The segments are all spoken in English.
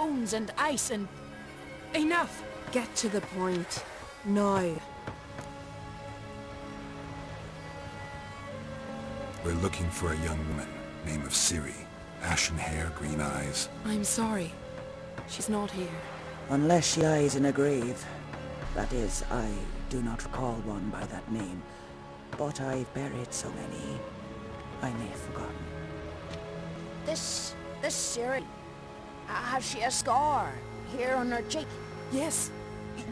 stones and ice and... Enough! Get to the point. Now. We're looking for a young woman, name of Ciri. Ashen hair, green eyes. I'm sorry. She's not here. Unless she lies in a grave. That is, I do not recall one by that name. But I've buried so many, I may have forgotten. This Ciri, has she a scar here on her cheek? Yes.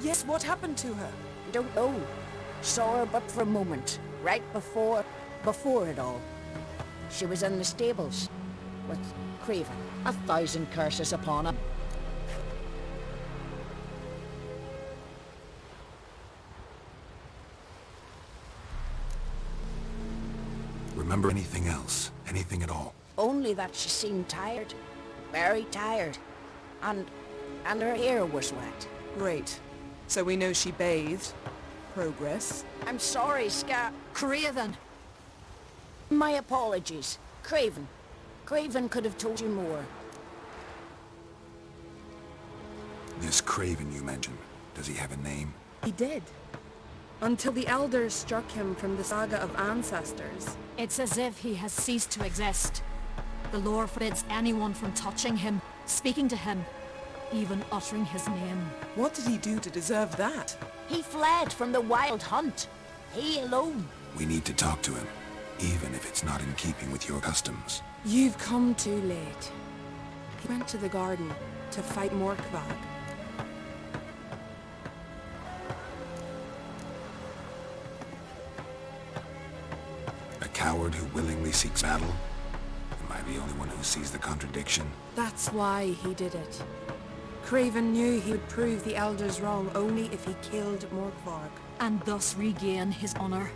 Yes, what happened to her? Don't know. Saw her but for a moment, right before it all. She was in the stables with Craven. 1,000 curses upon him. Remember anything else? Anything at all? Only that she seemed tired. Very tired. And her hair was wet. Great. So we know she bathed. Progress. I'm sorry, Craven! My apologies. Craven. Craven could have told you more. This Craven you mentioned, does he have a name? He did. Until the elders struck him from the saga of ancestors. It's as if he has ceased to exist. The lore forbids anyone from touching him, speaking to him, even uttering his name. What did he do to deserve that? He fled from the wild hunt. He alone. We need to talk to him, even if it's not in keeping with your customs. You've come too late. He went to the garden to fight Morkvarg. A coward who willingly seeks battle? Am I the only one who sees the contradiction? That's why he did it. Craven knew he would prove the elders wrong only if he killed Morkvarg. And thus regain his honor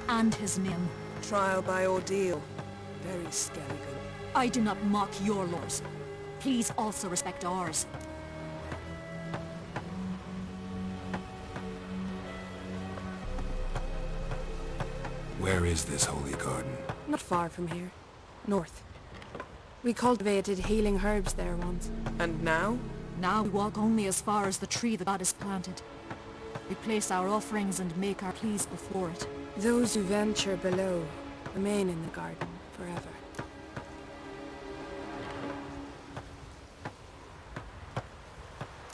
and his name. Trial by ordeal. Very Skelligan. I do not mock your laws. Please also respect ours. Where is this holy garden? Not far from here. North. We cultivated healing herbs there once. And now? Now we walk only as far as the tree the goddess planted. We place our offerings and make our pleas before it. Those who venture below remain in the garden forever.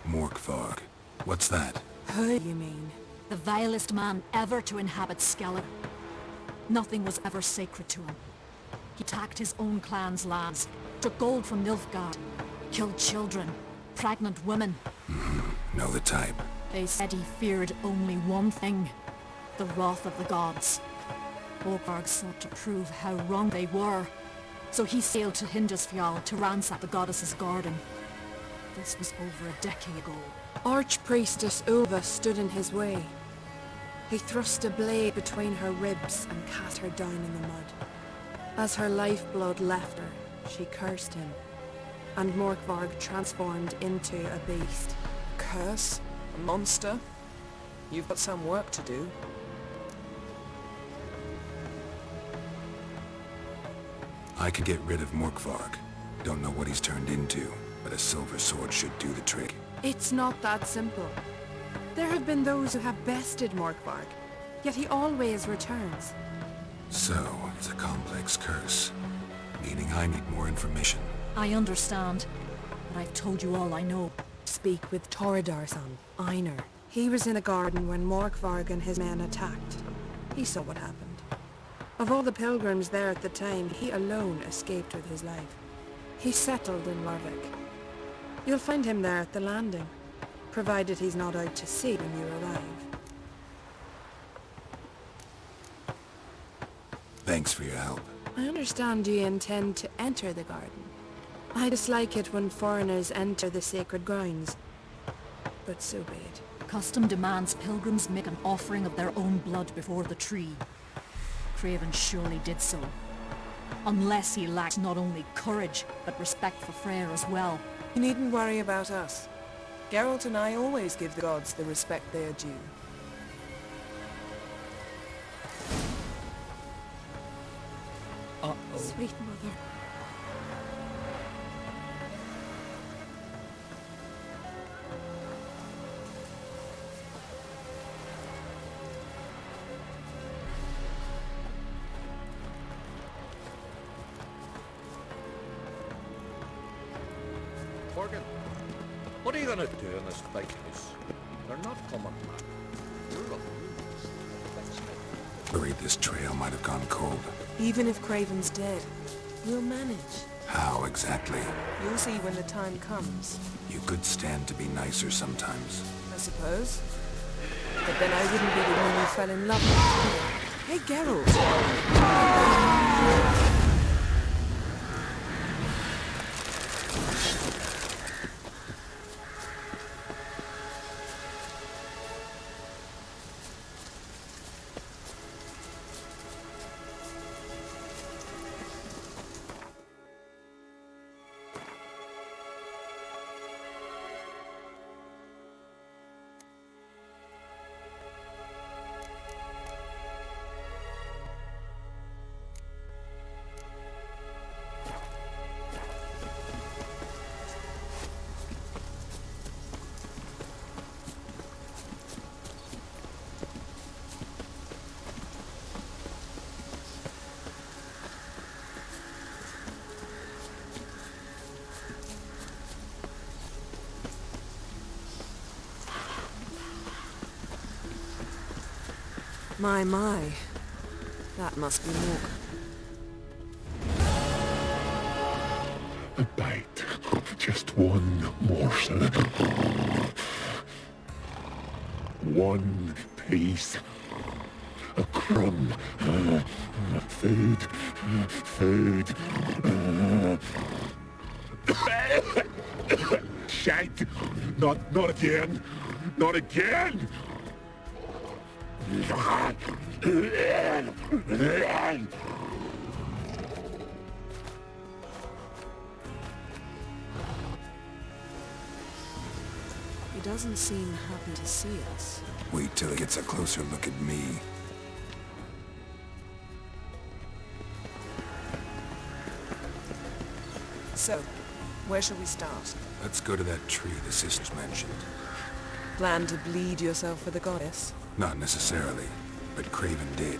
Morkvarg. What's that? Who you mean? The vilest man ever to inhabit Skellige. Nothing was ever sacred to him. He attacked his own clan's lands, took gold from Nilfgaard, killed children, pregnant women. Know the type. They said he feared only one thing, the wrath of the gods. Morkvarg sought to prove how wrong they were, so he sailed to Hindisfjall to ransack the goddess's garden. This was over a decade ago. Archpriestess Ulva stood in his way. He thrust a blade between her ribs and cast her down in the mud. As her lifeblood left her, she cursed him, and Morkvarg transformed into a beast. Curse? A monster? You've got some work to do. I could get rid of Morkvarg. Don't know what he's turned into, but a silver sword should do the trick. It's not that simple. There have been those who have bested Morkvarg, yet he always returns. So, it's a complex curse, meaning I need more information. I understand, but I've told you all I know. Speak with Torador's son, Einar. He was in the garden when Morkvarg and his men attacked. He saw what happened. Of all the pilgrims there at the time, he alone escaped with his life. He settled in Larvik. You'll find him there at the landing, provided he's not out to sea when you arrive. Thanks for your help. I understand you intend to enter the garden. I dislike it when foreigners enter the sacred grounds, but so be it. Custom demands pilgrims make an offering of their own blood before the tree. Craven surely did so. Unless he lacks not only courage, but respect for Freyr as well. You needn't worry about us. Geralt and I always give the gods the respect they are due. Sweet mother. Morgan. What are you gonna do in this big house? They're not coming back. You're alone. Worried this trail might have gone cold. Even if Craven's dead, we'll manage. How exactly? You'll see when the time comes, You could stand to be nicer sometimes. I suppose. But then I wouldn't be the one who fell in love with you. Hey, Geralt. My. That must be Mork. A bite. Just one morsel. One piece. A crumb. Food. Food. Shite. Not again. Not again. He doesn't seem happy to see us. Wait till he gets a closer look at me. So, where shall we start? Let's go to that tree the sisters mentioned. Plan to bleed yourself for the goddess? Not necessarily, but Craven did.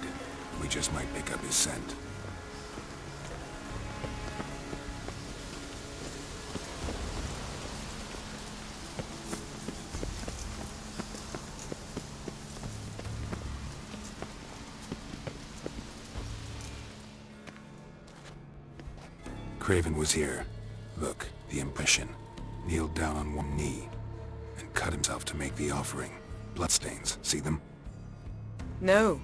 We just might pick up his scent. Craven was here. Look, the impression. Kneeled down on one knee and cut himself to make the offering. Bloodstains, see them? No.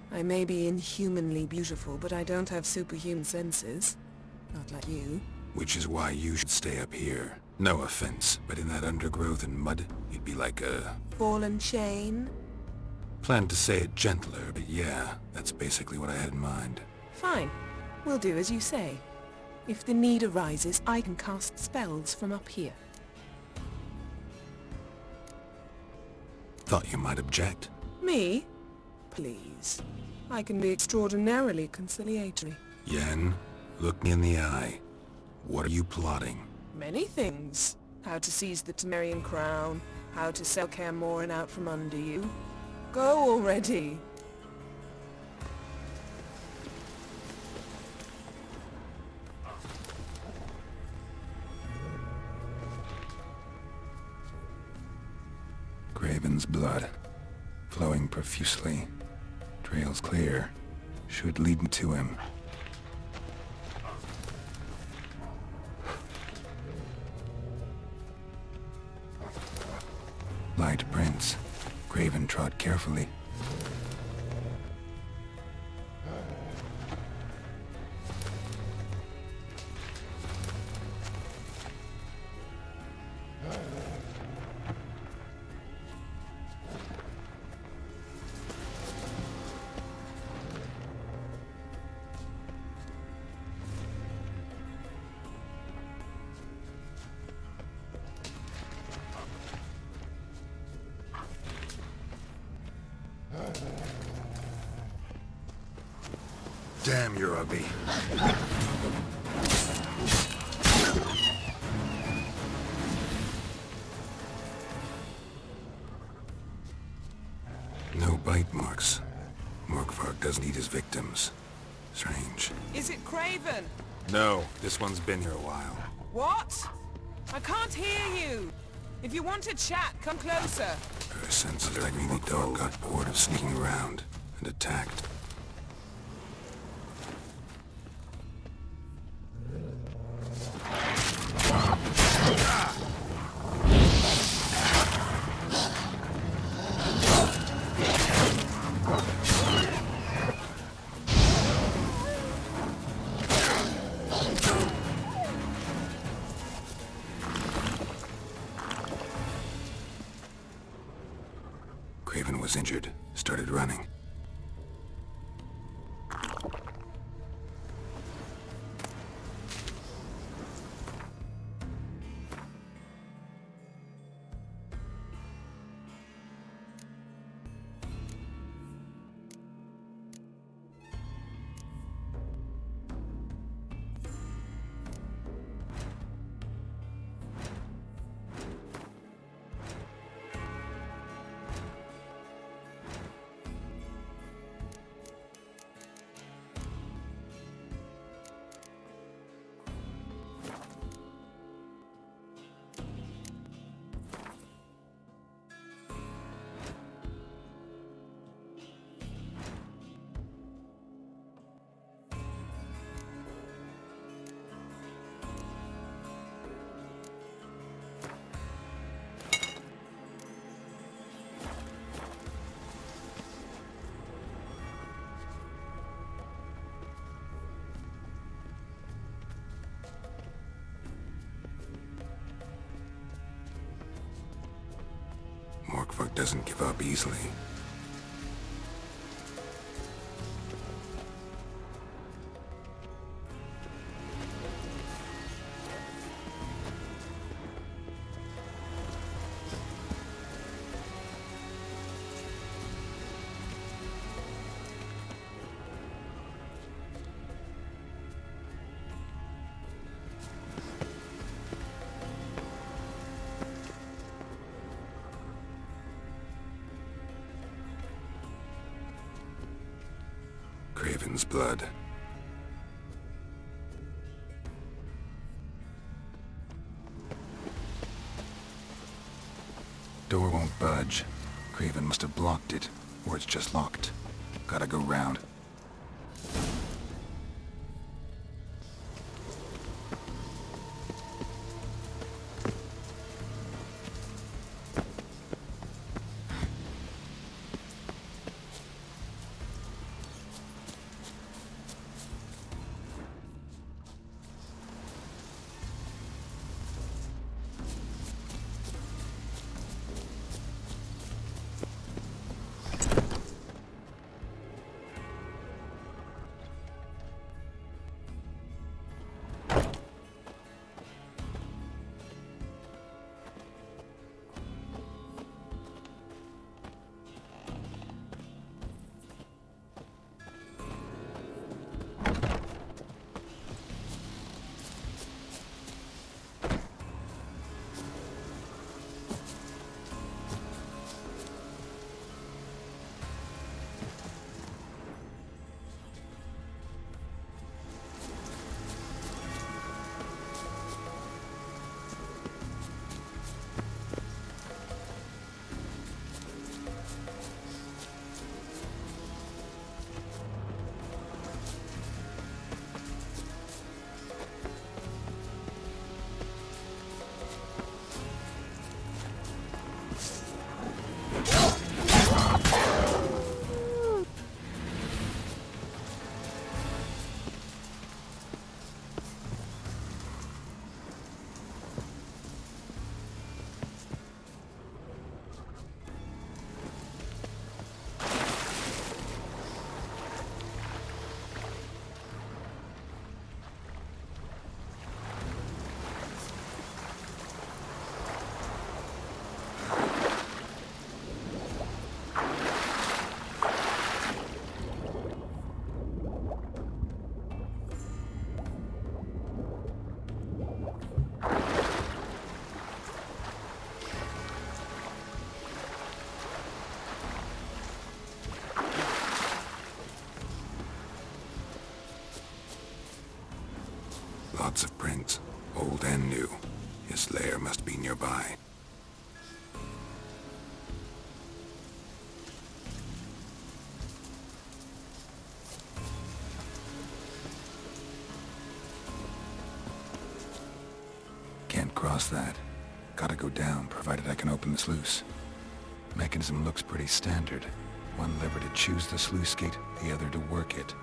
I may be inhumanly beautiful, but I don't have superhuman senses. Not like you. Which is why you should stay up here. No offense, but in that undergrowth and mud, you'd be like a... Ball and chain? Planned to say it gentler, but yeah, that's basically what I had in mind. Fine. We'll do as you say. If the need arises, I can cast spells from up here. Thought you might object. Me? Please. I can be extraordinarily conciliatory. Yen, look me in the eye. What are you plotting? Many things. How to seize the Temerian crown, how to sell Kaer Morhen out from under you. Go already! Craven's blood, flowing profusely. Trail's clear. Should lead me to him. Light prints. Craven trod carefully. Damn, you're ugly. No bite marks. Morkvarg doesn't eat his victims. Strange. Is it Craven? No, this one's been here a while. What? I can't hear you! If you want to chat, come closer. Her senses like the dog got bored of sneaking around and attacked. Craven was injured, started running. Morkvark doesn't give up easily. Craven's blood. Door won't budge. Craven must have blocked it, or it's just locked. Gotta go round. Lots of prints, old and new. His lair must be nearby. Can't cross that. Gotta go down, provided I can open the sluice. Mechanism looks pretty standard. One lever to choose the sluice gate, the other to work it.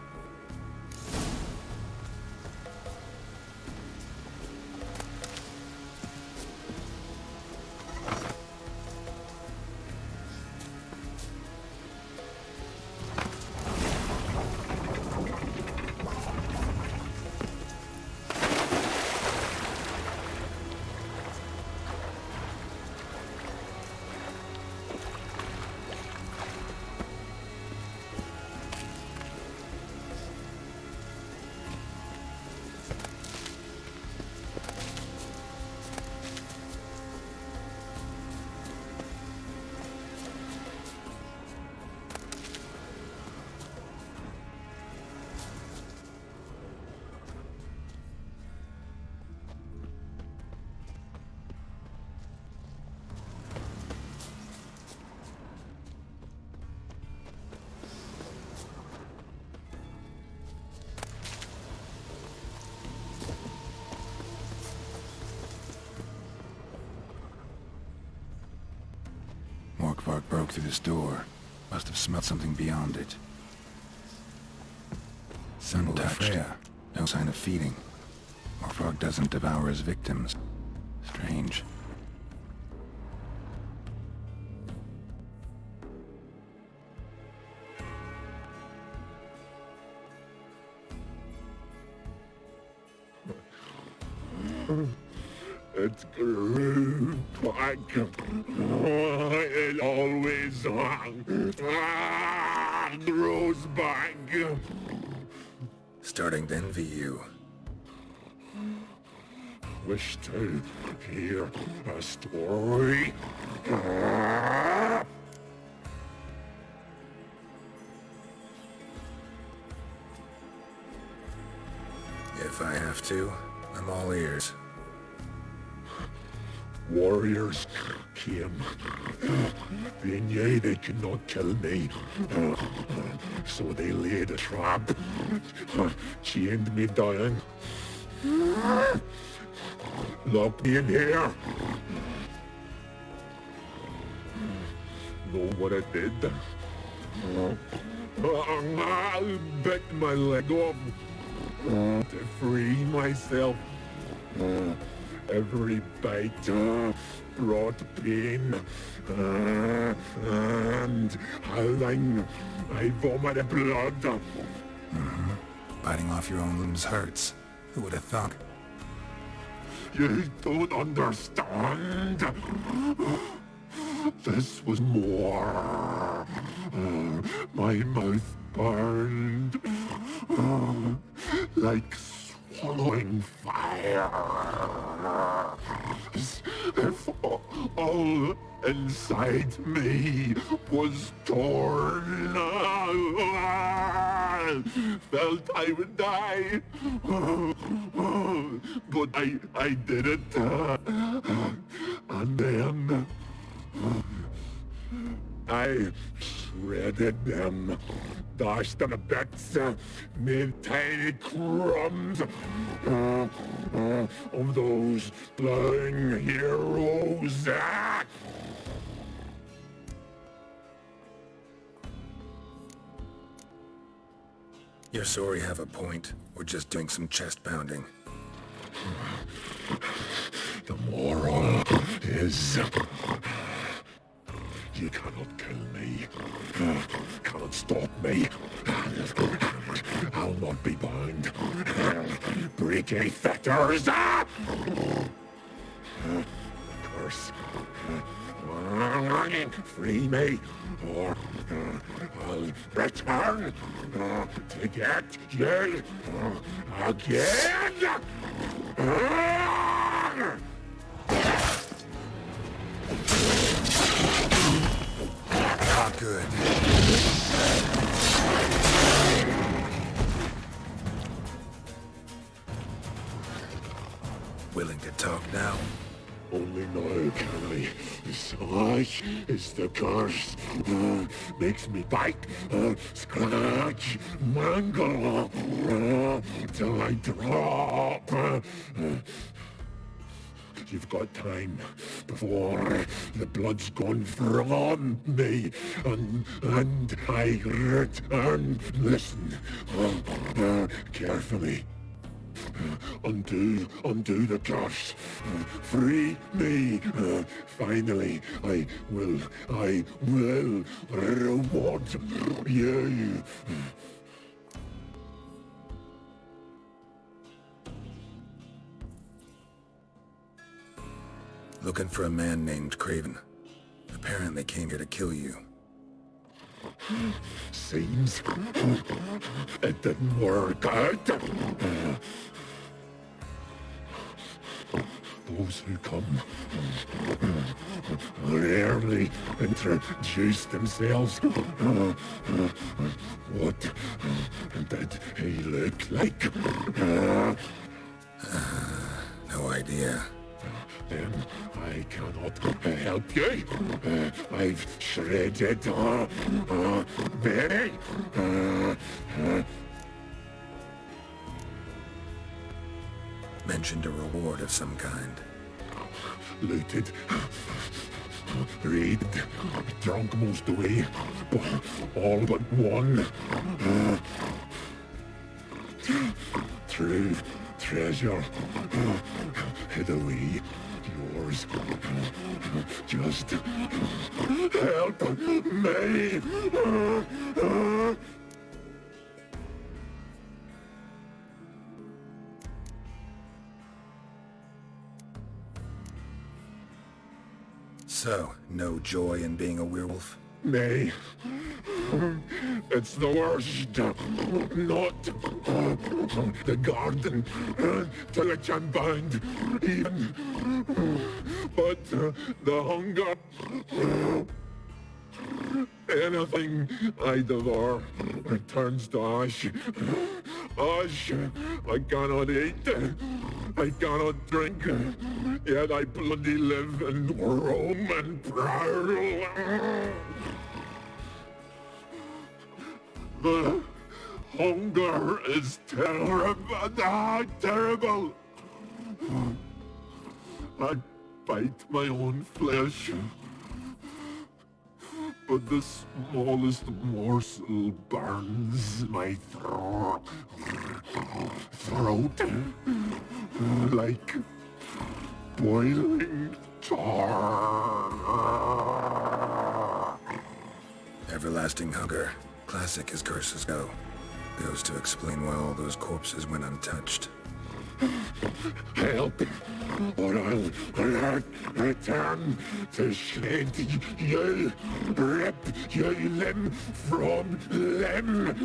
Morkvark broke through this door. Must have smelled something beyond it. Symbol of Freya. No sign of feeding. Morkvark doesn't devour his victims. Strange. It grew back. It always grows back. Starting to envy you. Wish to hear a story. If I have to, I'm all ears. Warriors came. They knew they could not kill me. So they laid a trap. Chained me down. Locked me in here. Know what I did? I bit my leg off to free myself. Every bite brought pain, and howling, I vomited blood. Biting off your own limbs hurts. Who would have thought? You don't understand. This was more. My mouth burned like swallowing fire. As if all inside me was torn. Felt I would die, but I did it. And then I shredded them, dashed them to bits, made tiny crumbs of those flying heroes. Your sorry have a point. We're just doing some chest pounding. The moral is... you cannot kill me. Cannot stop me. I'll not be bound. Break any fetters. Curse. Free me, or I'll return to get you again. Not good. Willing to talk now? Only now can I. Such is the curse. Makes me bite, scratch, mangle, till I drop. You've got time before the blood's gone from me, and I return. Listen, carefully. Undo the curse. Free me. Finally, I will reward you. Looking for a man named Craven. Apparently came here to kill you. Seems it didn't work out. Those who come rarely introduce themselves. What did he look like? No idea. Then I cannot help you. I've shredded Mary. Mentioned a reward of some kind. Looted, raided, drunk most away, all but one. True treasure, hid away. Yours. Just help me. So, no joy in being a werewolf? Nay. It's the worst. Not the garden to which I'm bound, even. But the hunger. Anything I devour returns to ash. Ash. I cannot eat. I cannot drink. Yet I bloody live and roam and prowl. The hunger is terrible. Terrible. I bite my own flesh. But the smallest morsel burns my throat like boiling tar. Everlasting hunger. Classic as curses go. Goes to explain why all those corpses went untouched. Help, or I'll return to shred you, rip you limb from limb.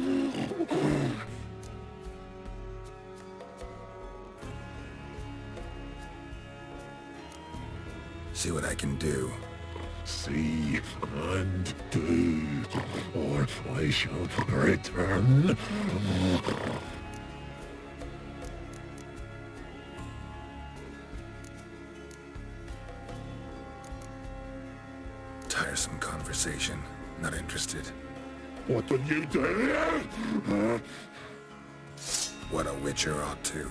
See what I can do. See and do, or I shall return. Tiresome conversation. Not interested. What will you do? What a witcher ought to.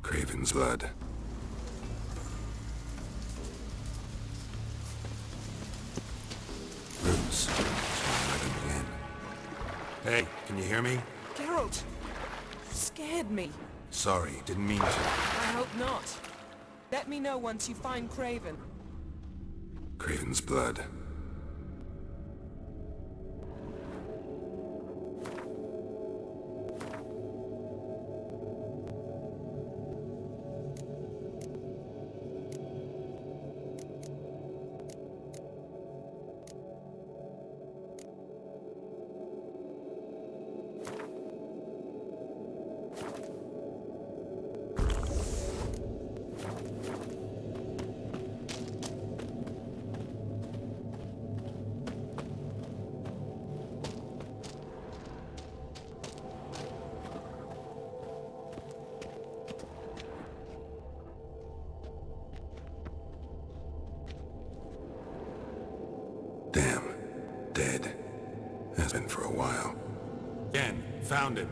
Craven's blood. Roots. Hey, can you hear me? Geralt! Scared me. Sorry, didn't mean to. I hope not. Let me know once you find Craven. Craven's blood. Again, found him.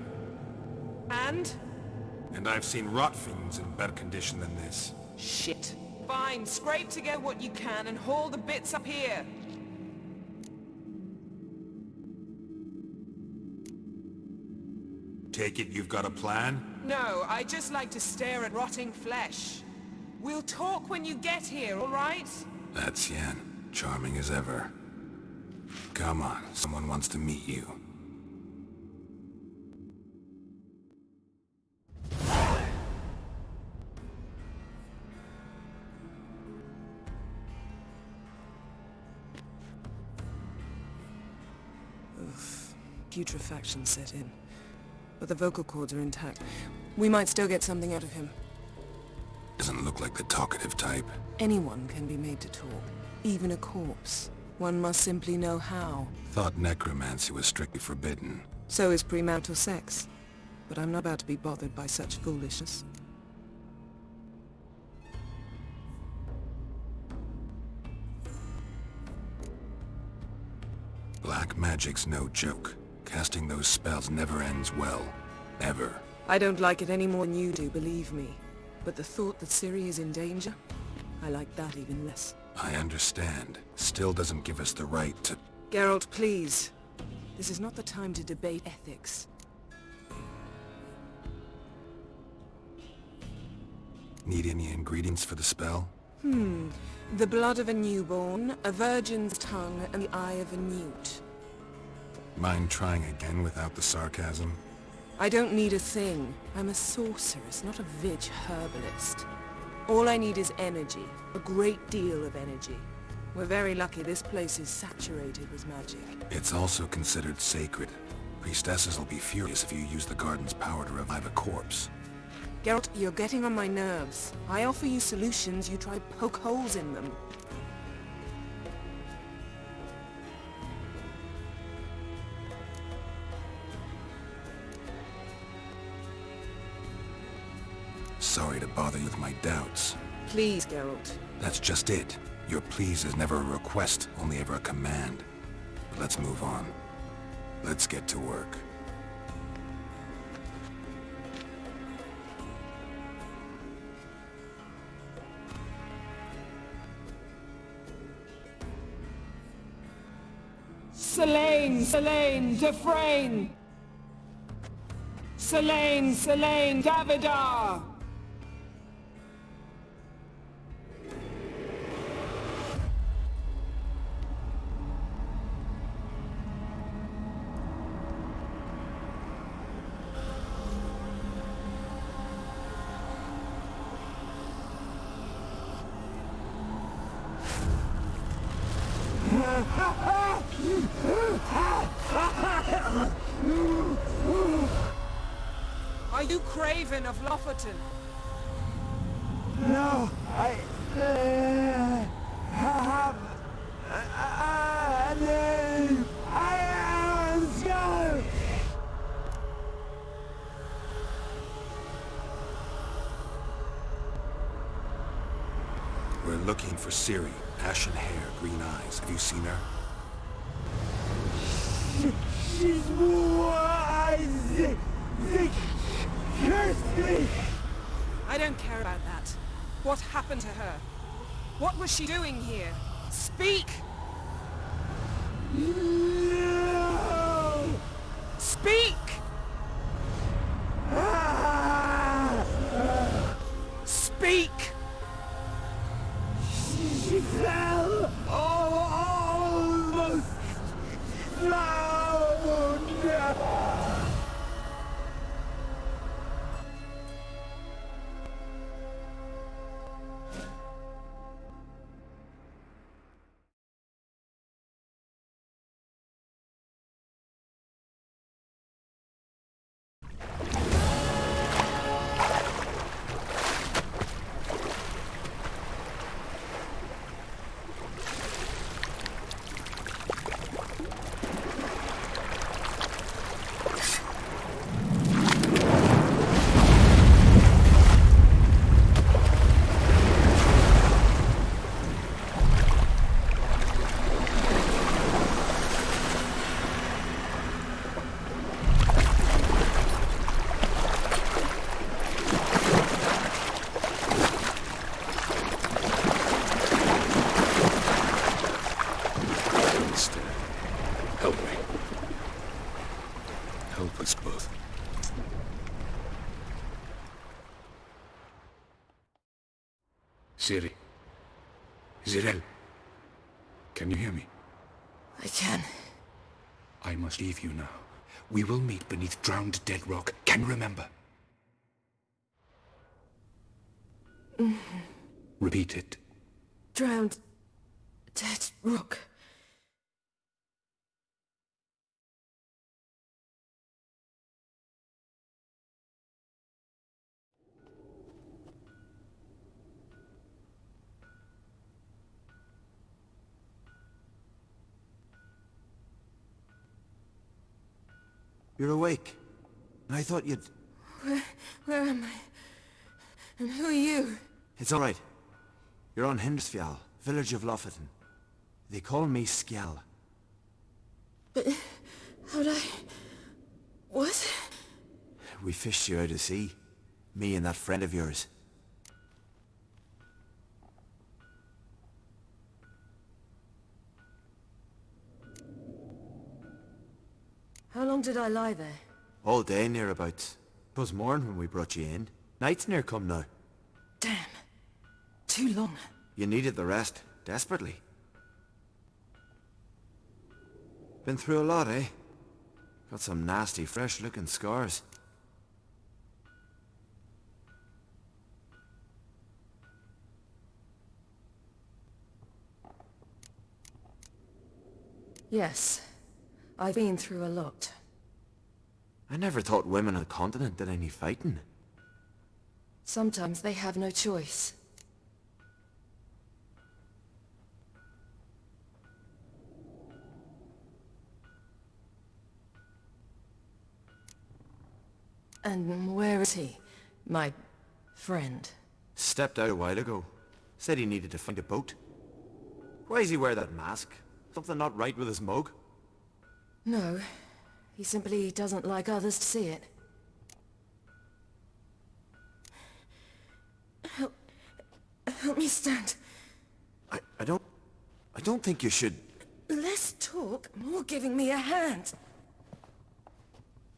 And? And I've seen rot fiends in better condition than this. Shit. Fine, scrape together what you can and haul the bits up here. Take it you've got a plan? No, I just like to stare at rotting flesh. We'll talk when you get here, all right? That's Yen. Charming as ever. Come on, someone wants to meet you. Putrefaction set in. But the vocal cords are intact. We might still get something out of him. Doesn't look like the talkative type. Anyone can be made to talk. Even a corpse. One must simply know how. Thought necromancy was strictly forbidden. So is premarital sex. But I'm not about to be bothered by such foolishness. Black magic's no joke. Casting those spells never ends well. Ever. I don't like it any more than you do, believe me. But the thought that Ciri is in danger? I like that even less. I understand. Still doesn't give us the right to... Geralt, please. This is not the time to debate ethics. Need any ingredients for the spell? The blood of a newborn, a virgin's tongue, and the eye of a newt. Mind trying again without the sarcasm? I don't need a thing. I'm a sorceress, not a veg herbalist. All I need is energy. A great deal of energy. We're very lucky this place is saturated with magic. It's also considered sacred. Priestesses will be furious if you use the garden's power to revive a corpse. Geralt, you're getting on my nerves. I offer you solutions, you try poke holes in them. Sorry to bother you with my doubts. Please, Geralt. That's just it. Your please is never a request, only ever a command. But let's move on. Let's get to work. Selene, Selene, Dufresne! Selene, Selene, Davidar! Are you Craven of Lofoten? No, I have a name. I am Skull. We're looking for Ciri. Ashen hair, green eyes. Have you seen her? She's wise. They cursed me. I don't care about that. What happened to her? What was she doing here? Speak! No. Speak! Speak! She fell almost drowned. Ciri. Zirel. Can you hear me? I can. I must leave you now. We will meet beneath drowned dead rock. Can you remember? Repeat it. Drowned... dead rock. You're awake. I thought you'd... Where am I? And who are you? It's all right. You're on Hindersfjall, village of Lofoten. They call me Skjall. But... how'd I... what? We fished you out to sea. Me and that friend of yours. How long did I lie there? All day nearabouts. 'Twas morn when we brought you in. Night's near come now. Damn. Too long. You needed the rest, desperately. Been through a lot, eh? Got some nasty, fresh-looking scars. Yes. I've been through a lot. I never thought women on the continent did any fighting. Sometimes they have no choice. And where is he? My friend. Stepped out a while ago. Said he needed to find a boat. Why does he wear that mask? Something not right with his mug? No. He simply doesn't like others to see it. Help me stand. I don't think you should... Less talk, more giving me a hand.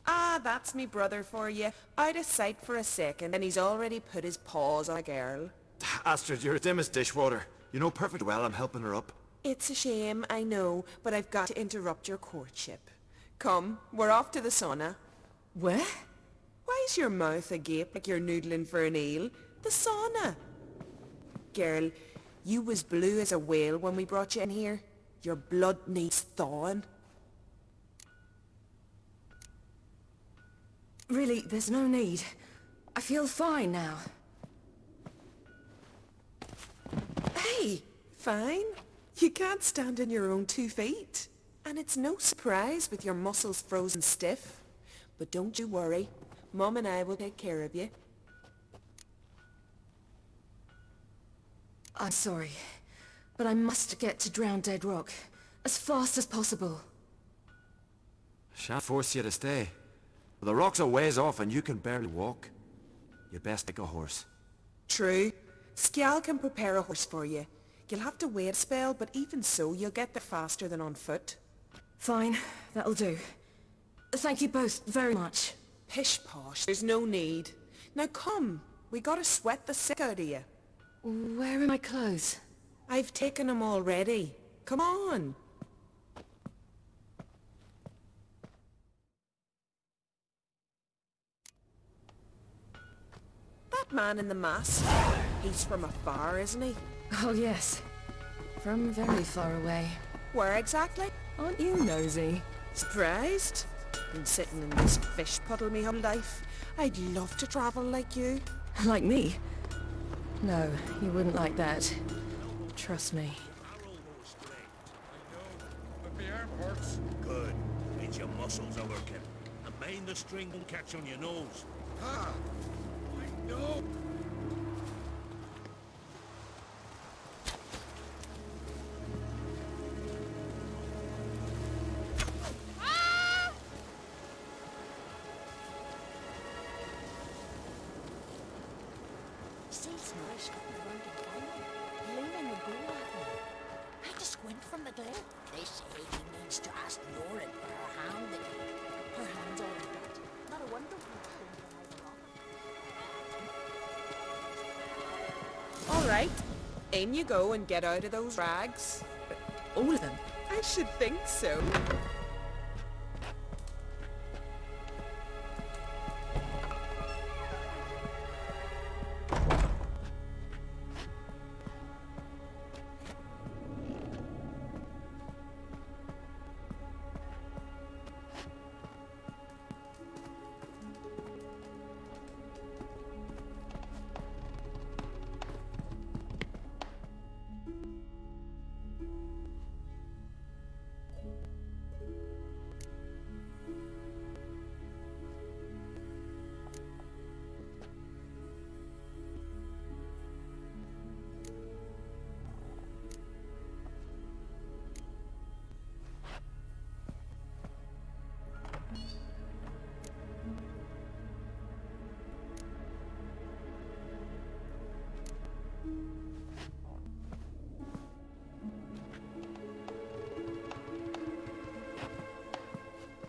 Ah, that's me brother for you. Out of sight for a second, and he's already put his paws on a girl. Astrid, you're dim as dishwater. You know perfect well I'm helping her up. It's a shame, I know, but I've got to interrupt your courtship. Come, we're off to the sauna. Where? Why is your mouth agape like you're noodling for an eel? The sauna. Girl, you was blue as a whale when we brought you in here. Your blood needs thawing. Really, there's no need. I feel fine now. Hey, fine. You can't stand on your own 2 feet. And it's no surprise with your muscles frozen stiff. But don't you worry. Mum and I will take care of you. I'm sorry, but I must get to Drowned Dead Rock as fast as possible. Shan't force you to stay. But the rock's a ways off and you can barely walk. You best take a horse. True. Skjall can prepare a horse for you. You'll have to wait a spell, but even so, you'll get there faster than on foot. Fine, that'll do. Thank you both very much. Pish-posh, there's no need. Now come, we gotta sweat the sick out of you. Where are my clothes? I've taken them already. Come on. That man in the mask, he's from afar, isn't he? Oh yes, from very far away. Where exactly? Aren't you nosy? Surprised? Been sitting in this fish puddle me whole life. I'd love to travel like you. Like me? No, you wouldn't like that. Trust me. But the arm hurts. Good. Means your muscles are working. And mind the string won't catch on your nose. Ah! I know! Sees Norris coming around the corner, leaning a go at me. I just squint from the glare. They say he needs to ask Lauren for her hand again. Her hand's all right. Not a wonder who's going to hide her off. All right, In you go and get out of those rags. All of them? I should think so.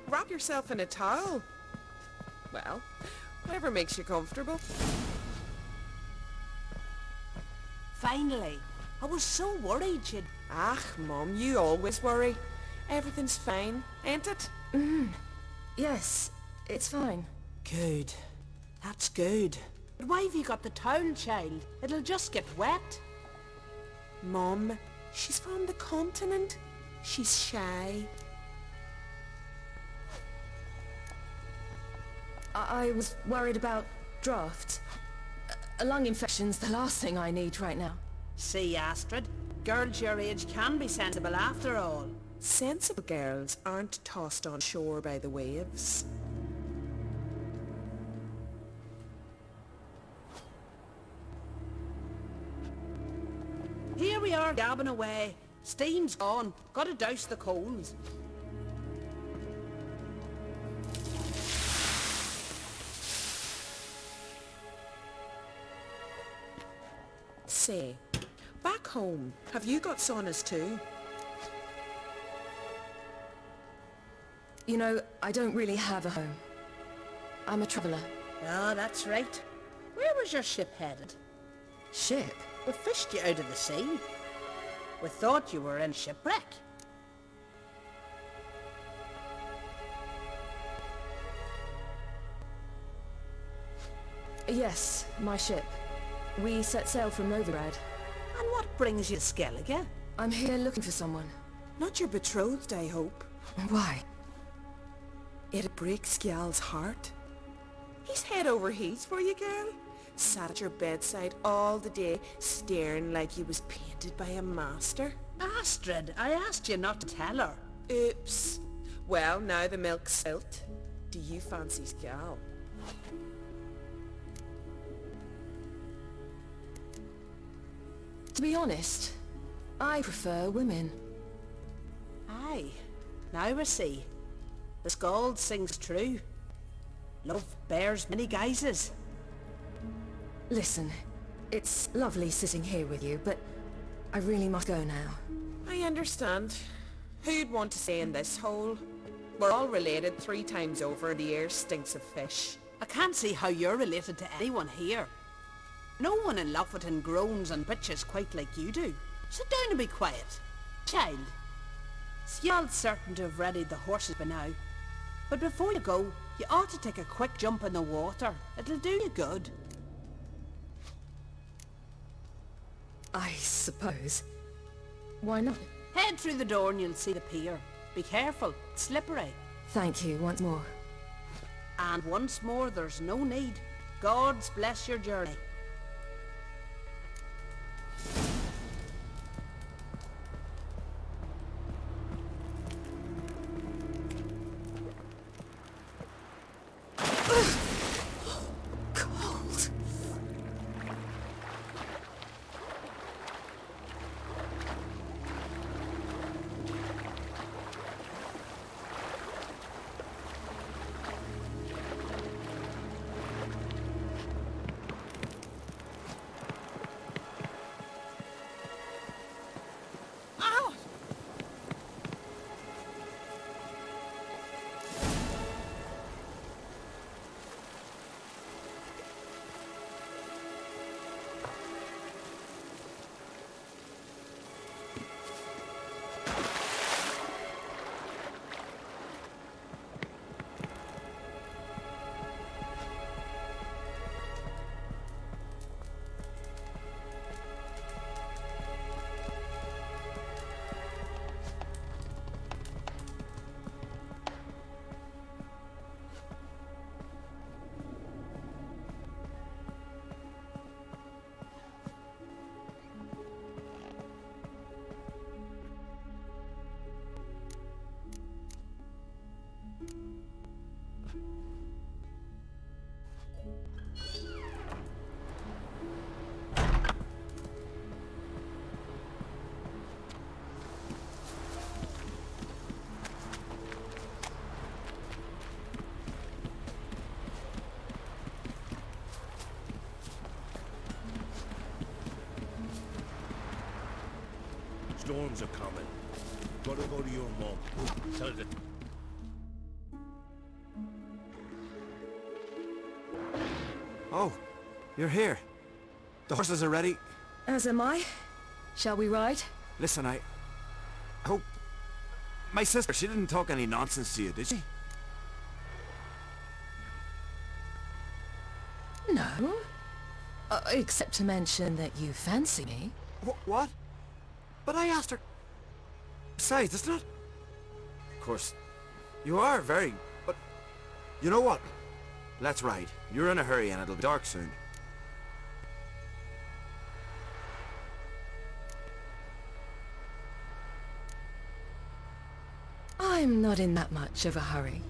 Wrap yourself in a towel. Well, whatever makes you comfortable. Finally. I was so worried you'd... Ah, Mum, you always worry. Everything's fine, ain't it? Yes, it's fine. Good. That's good. But why have you got the towel, child? It'll just get wet. Mum, she's from the continent. She's shy. I was worried about drafts. A lung infection's the last thing I need right now. See, Astrid, girls your age can be sensible after all. Sensible girls aren't tossed on shore by the waves. Here we are gabbing away. Steam's gone. Gotta douse the coals. Say, back home, have you got saunas too? You know, I don't really have a home. I'm a traveller. Ah, that's right. Where was your ship headed? Ship? We fished you out of the sea. We thought you were in shipwreck. Yes, my ship. We set sail from Novigrad. And what brings you to Skellige? I'm here looking for someone. Not your betrothed, I hope. Why? It'd break Skjal's heart. He's head over heels for you, girl. Sat at your bedside all the day, staring like he was painted by a master. Astrid, I asked you not to tell her. Oops. Well, now the milk's spilt. Do you fancy Skjal? To be honest, I prefer women. Aye. Now we see. The Skald sings true. Love bears many guises. Listen, it's lovely sitting here with you, but I really must go now. I understand. Who'd want to stay in this hole? We're all related 3 times over and the air stinks of fish. I can't see how you're related to anyone here. No one in Lofoten groans and bitches quite like you do. Sit down and be quiet. Child, Skjald's certain to have readied the horses by now. But before you go, you ought to take a quick jump in the water. It'll do you good. I suppose. Why not? Head through the door and you'll see the pier. Be careful, it's slippery. Thank you once more. And once more, there's no need. God's bless your journey. Cold. Storms are coming. Gotta go to your mom. Tell her to... Oh, you're here. The horses are ready. As am I. Shall we ride? Listen, I hope... My sister, she didn't talk any nonsense to you, did she? No. Except to mention that you fancy me. What? But I asked her... Besides, it's not... Of course, you are very... But... You know what? Let's ride. You're in a hurry and it'll be dark soon. I'm not in that much of a hurry.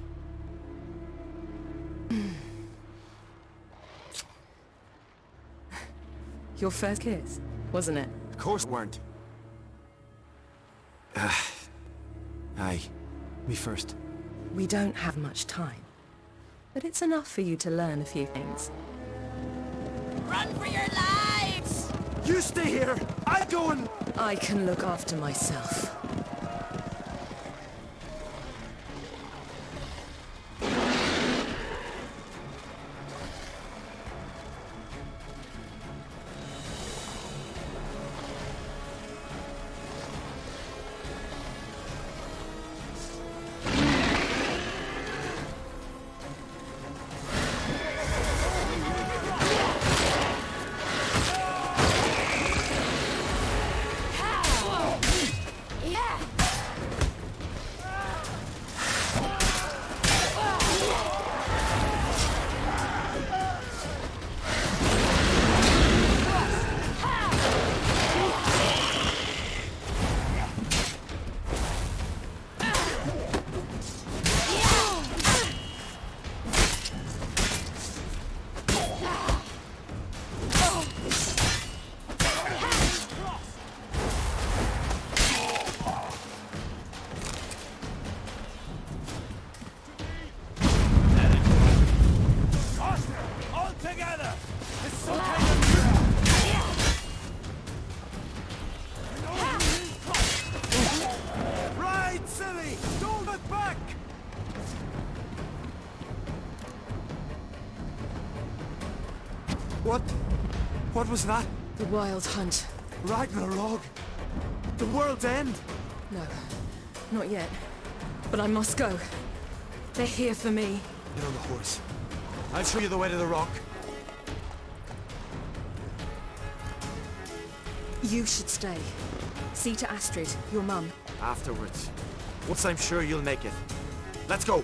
Your first kiss, wasn't it? Of course it weren't. Aye. Me first. We don't have much time. But it's enough for you to learn a few things. Run for your lives! You stay here! I'm going! I can look after myself. What was that? The Wild Hunt. Ragnarok? The world's end? No, not yet. But I must go. They're here for me. Get on the horse. I'll show you the way to the rock. You should stay. See to Astrid, your mum. Afterwards. Once I'm sure you'll make it. Let's go!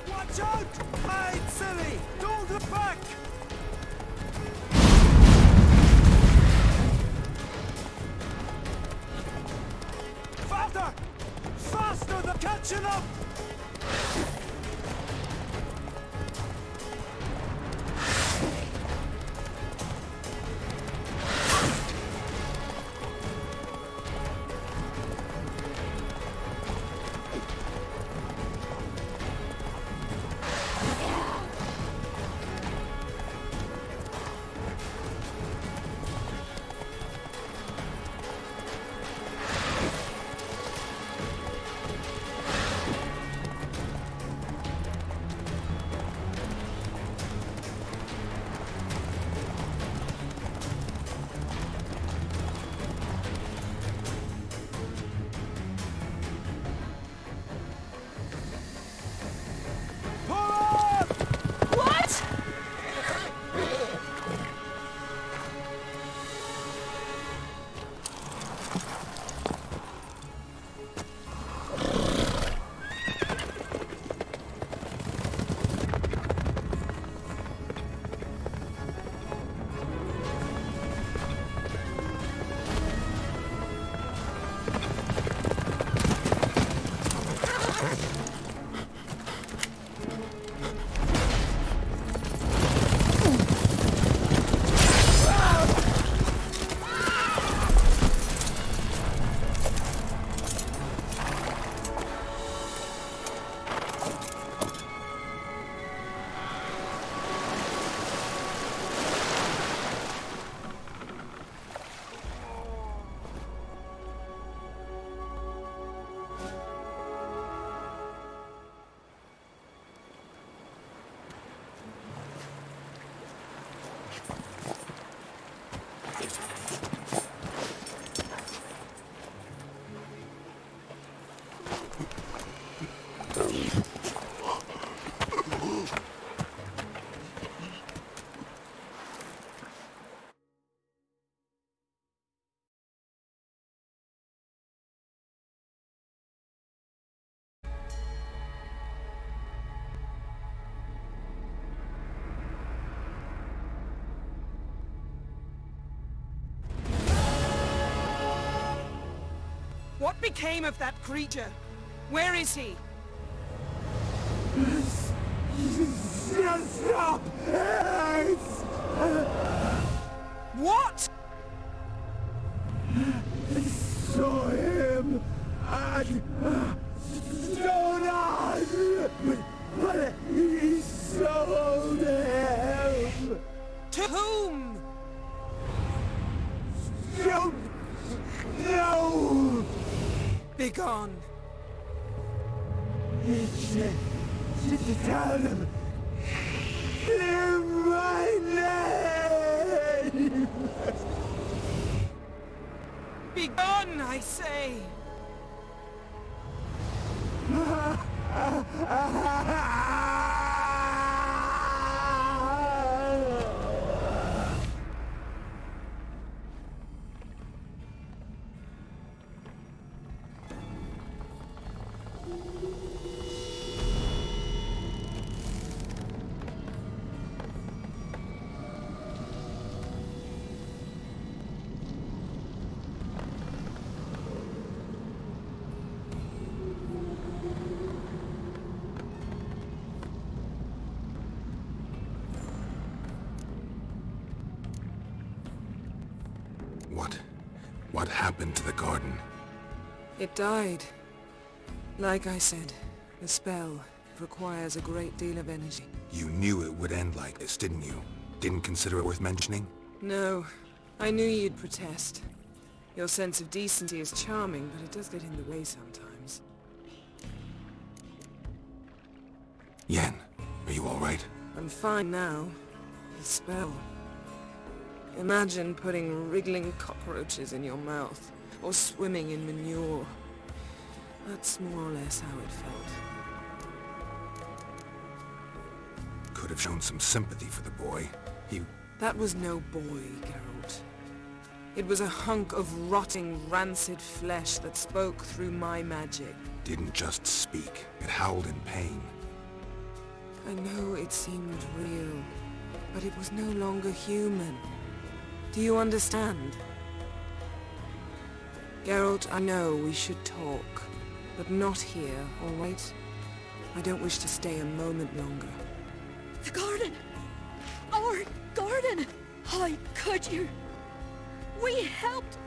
Watch out! Hide, silly! Don't look back! Faster! Faster! They're catching up! became of that creature? Where is he? Stop! What? Saw him at Stonas, but he sold him. To whom? Don't know. Begone. Tell him. Clear my name. Begone, I say. What happened to the garden? It died. Like I said, the spell requires a great deal of energy. You knew it would end like this, didn't you? Didn't consider it worth mentioning? No, I knew you'd protest. Your sense of decency is charming, but it does get in the way sometimes. Yen, are you alright? I'm fine now. The spell. Imagine putting wriggling cockroaches in your mouth, or swimming in manure. That's more or less how it felt. Could have shown some sympathy for the boy. That was no boy, Geralt. It was a hunk of rotting, rancid flesh that spoke through my magic. Didn't just speak. It howled in pain. I know it seemed real, but it was no longer human. Do you understand? Geralt, I know we should talk, but not here, all right? I don't wish to stay a moment longer. The garden! Our garden! How could you? We helped!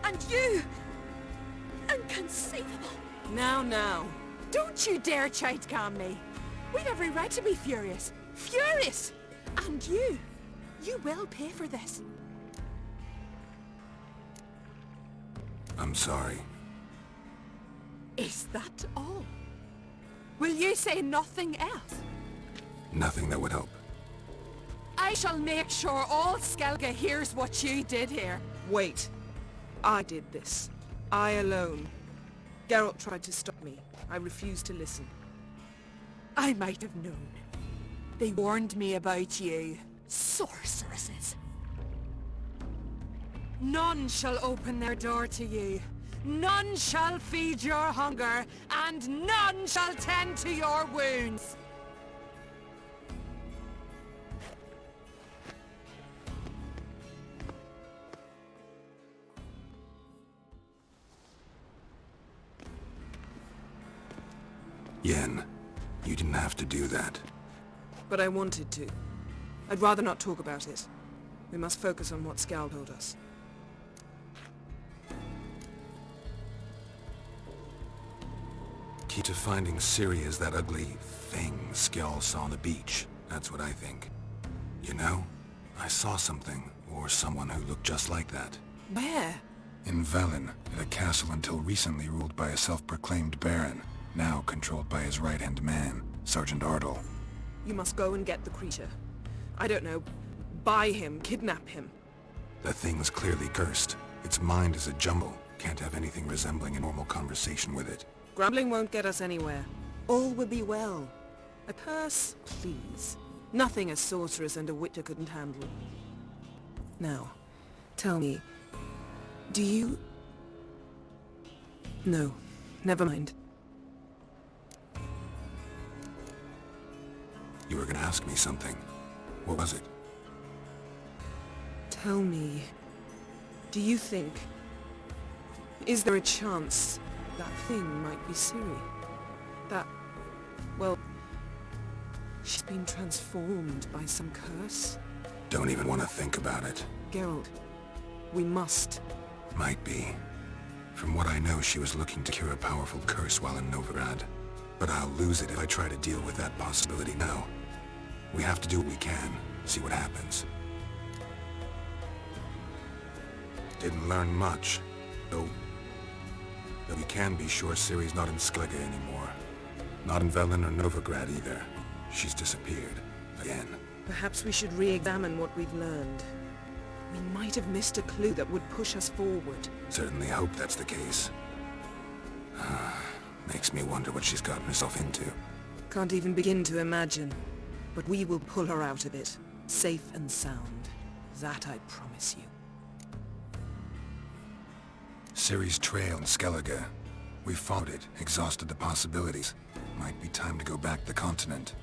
And you! Inconceivable! Now. Don't you dare try to calm me. We've every right to be furious. Furious! And you will pay for this. I'm sorry. Is that all? Will you say nothing else? Nothing that would help. I shall make sure all Skellige hears what you did here. Wait. I did this. I alone. Geralt tried to stop me. I refused to listen. I might have known. They warned me about you. Sorceresses. None shall open their door to you. None shall feed your hunger, and none shall tend to your wounds. Yen, you didn't have to do that. But I wanted to. I'd rather not talk about it. We must focus on what Skal told us. Key to finding Ciri is that ugly thing Skell saw on the beach. That's what I think. You know, I saw something, or someone who looked just like that. Where? In Velen, at a castle until recently ruled by a self-proclaimed baron, now controlled by his right-hand man, Sergeant Ardle. You must go and get the creature. I don't know, buy him, kidnap him. The thing's clearly cursed. Its mind is a jumble. Can't have anything resembling a normal conversation with it. Grumbling won't get us anywhere. All will be well. A purse, please. Nothing a sorceress and a witcher couldn't handle. Now, tell me, do you... No, never mind. You were gonna ask me something. What was it? Tell me, do you think Is there a chance that thing might be Ciri? That, well, she's been transformed by some curse? Don't even want to think about it. Geralt, we must. Might be. From what I know, she was looking to cure a powerful curse while in Novigrad. But I'll lose it if I try to deal with that possibility now. We have to do what we can, see what happens. Didn't learn much, though we can be sure Ciri's not in Skellige anymore. Not in Velen or Novigrad either. She's disappeared. Again. Perhaps we should re-examine what we've learned. We might have missed a clue that would push us forward. Certainly hope that's the case. Makes me wonder what she's gotten herself into. Can't even begin to imagine. But we will pull her out of it, safe and sound. That I promise you. Ciri's trail in Skellige. We followed it, exhausted the possibilities. Might be time to go back to the continent.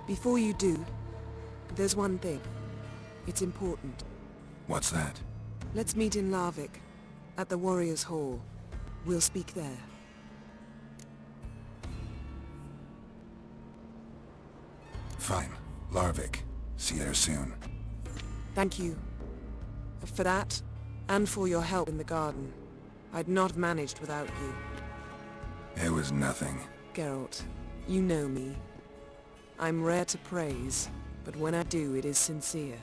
Before you do, there's one thing. It's important. What's that? Let's meet in Larvik, at the Warriors' Hall. We'll speak there. Fine. Larvik. See you there soon. Thank you. For that, and for your help in the garden. I'd not have managed without you. It was nothing. Geralt, you know me. I'm rare to praise, but when I do, it is sincere.